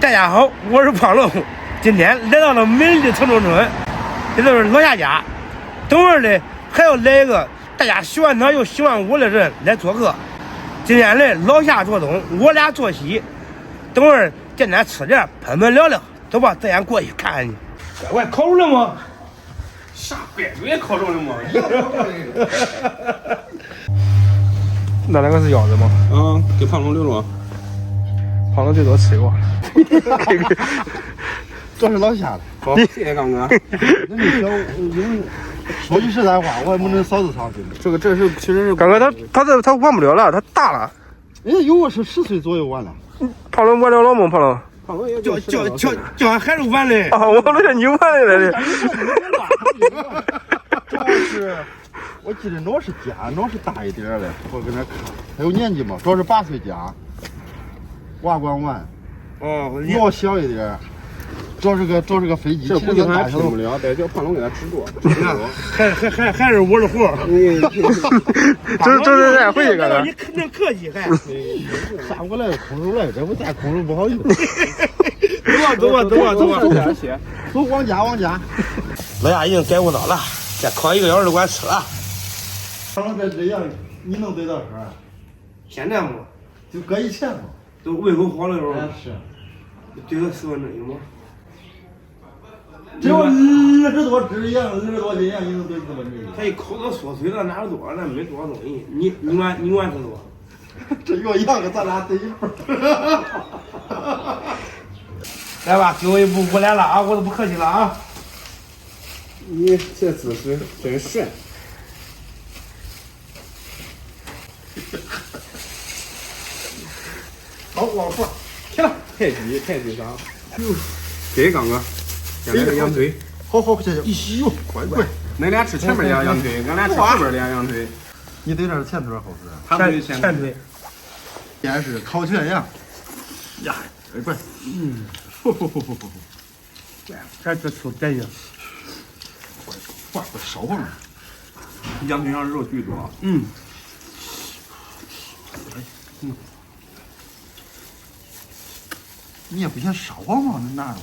大家好，我是胖龙，今天来到了美丽的城中村，这就是老夏家。等会儿呢还要来一个大家喜欢他又喜欢我的人来做客。今天来老夏做东，我俩做西。等会儿简单吃点，喷喷聊聊，走吧，咱先过去看看去。乖乖烤熟了吗？啥乖乖烤熟了吗？那两个是腰子吗？给胖龙留着。胖龙最多吃一个。这是老夏的。好，谢谢刚哥。那你说句实在话，我也没能嫂子上去。这是其实是刚哥他玩不了了，他大了。人家有我是10岁左右完了。胖龙玩了老吗？胖龙。胖龙也叫俺孩子玩嘞。啊，我以为你玩嘞了。主要是我记得老是家，老是大一点的，我搁那看，还有年纪嘛，主要是8岁家，娃管玩。哦，老小一点，找这个飞机，这估计他还拼不了，得叫胖龙给他支住。还是我的活。这回去干啥？你肯定客气还。上过来空手来，这不带空手不好意思。走吧，走往家。老夏已经改过刀了，再烤1个小时就管吃了。胖龙这样，你能对到手？现在嘛，就搁以前嘛，都胃口好了时候。是。对个10分钟有吗？只有20多只羊，20多斤羊，你能对4分钟？他一口都缩水了，哪有多？那没多少东西。你管是多？这要羊个咱俩对一份。来吧，最后一步我来了啊！我都不客气了啊！你这姿势真帅。好，往上，起来，太极上。给刚哥，先来个羊腿。好，谢谢。哟，乖，恁俩吃前面俩羊腿，俺俩吃后边俩羊腿。你对这是前腿后腿？他对前腿。先是烤全羊。呀，乖。这出真行。快烧吧嘛。羊腿上肉巨多。你也不嫌烧吧嘛？你拿着。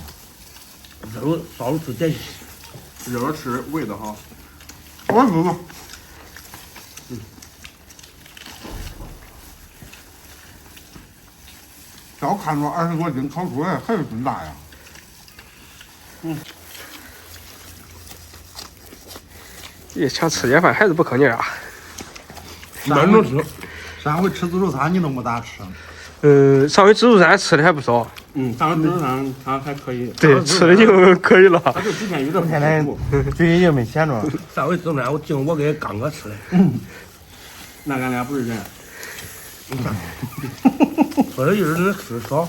肉烧肉吃真行。肉吃味道好。我哥。照看着20多斤烤出来还是真大呀。想吃点饭还是不吭劲啊。慢着吃。上回吃自助餐你都没咋吃。上回自助餐吃的还不少。上回自助餐他还可以。对，吃的就可以了。他就之前有点现在最近也没闲着。上回自助餐我给刚哥吃的。那俺俩不是人。说的就是能吃少。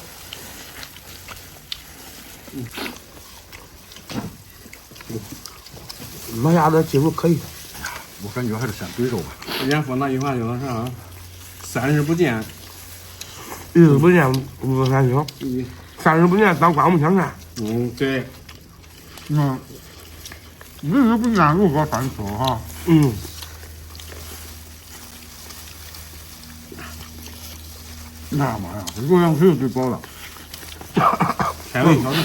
老夏的技术可以。我感觉还是先对肉吧。之前说那句话就是啥，3日不见1日不见不三秋，3日不见当刮目相看。对。1日不见如隔三秋哈。那妈呀，这肉羊腿最饱了。开胃小队。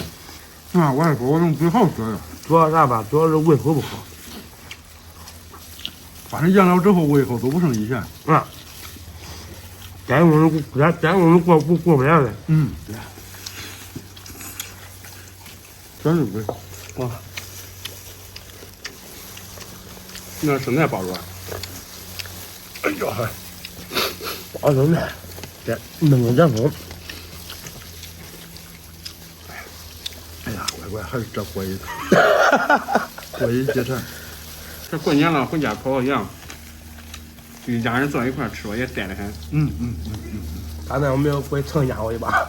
我还说我用最好吃的。主要啥吧？主要是胃口不好。反正养了之后胃口都不剩以前。咱我们过不了的。对。真是贵。哇。那生菜包着。哎呦呵，包生菜，这弄个凉风。哎呀，乖，还是这过瘾。过瘾解馋。这过年了，回家烤个羊，一家人坐一块吃，我也带得很。他那我没有回蹭压我一把。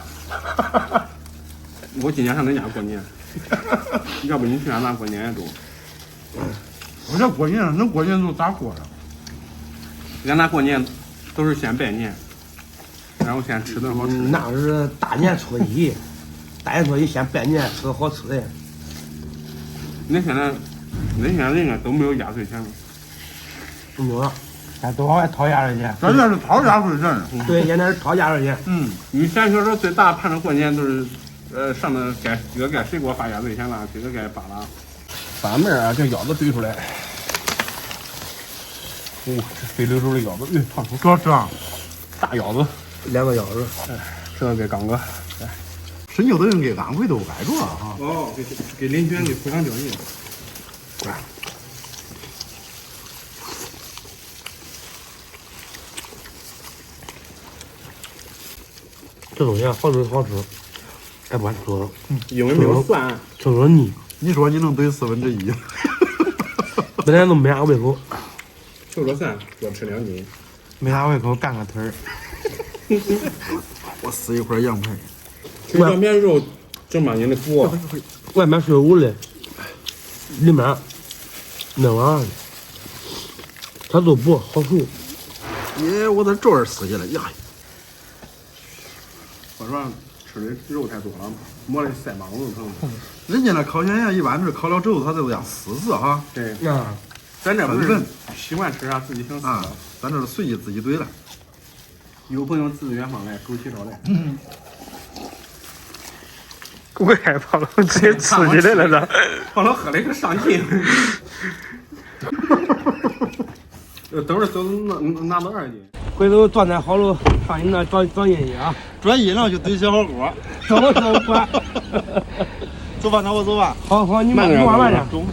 我今年上恁家过年，要不你去俺家过年也都。我这过年能过年都咋过呀？俺家过年都是先拜年，然后先吃顿好吃。那是大年初一，先拜年，吃个好吃的。恁现在人家都没有压岁钱了。没有了，咱都往外掏压岁钱。咱这是掏压岁钱。对，现在是掏压岁钱。你咱小时候最大盼着过年都是上面这个水果发芽最先了，这个该扒了。把面啊，这腰子兑出来。这肥溜溜的腰子，烫出这大腰子2个腰子。这个给刚哥。是有的人给安徽都挨着了哈。哦，给邻居给互相交易。这东西好吃好吃，哎不说，因为没有蒜，听说腻。你说你能兑1/4？本来都没啥胃口，就着蒜多吃2斤。没啥胃口，干个腿儿。我撕一块羊排。这小面肉正把您的锅，外面水雾嘞，里面那玩意儿，它都不好熟。耶，我在这儿撕下来呀！我说吃的肉太多了，磨的腮帮子疼。人家那烤全羊一般是烤了之后，它都这样撕哈。对呀，咱这不是习惯吃啥自己想吃啊，咱这是随意自己兑了。有朋友自远方来，枸杞招来。我害怕了，直接吃起来了呢。胖老喝了一个上劲。等会儿走拿到2斤。回头状态好了，上你那找印印啊。转印了就兑小火锅。走吧走吧。走吧，那我走吧。好，你慢点。中。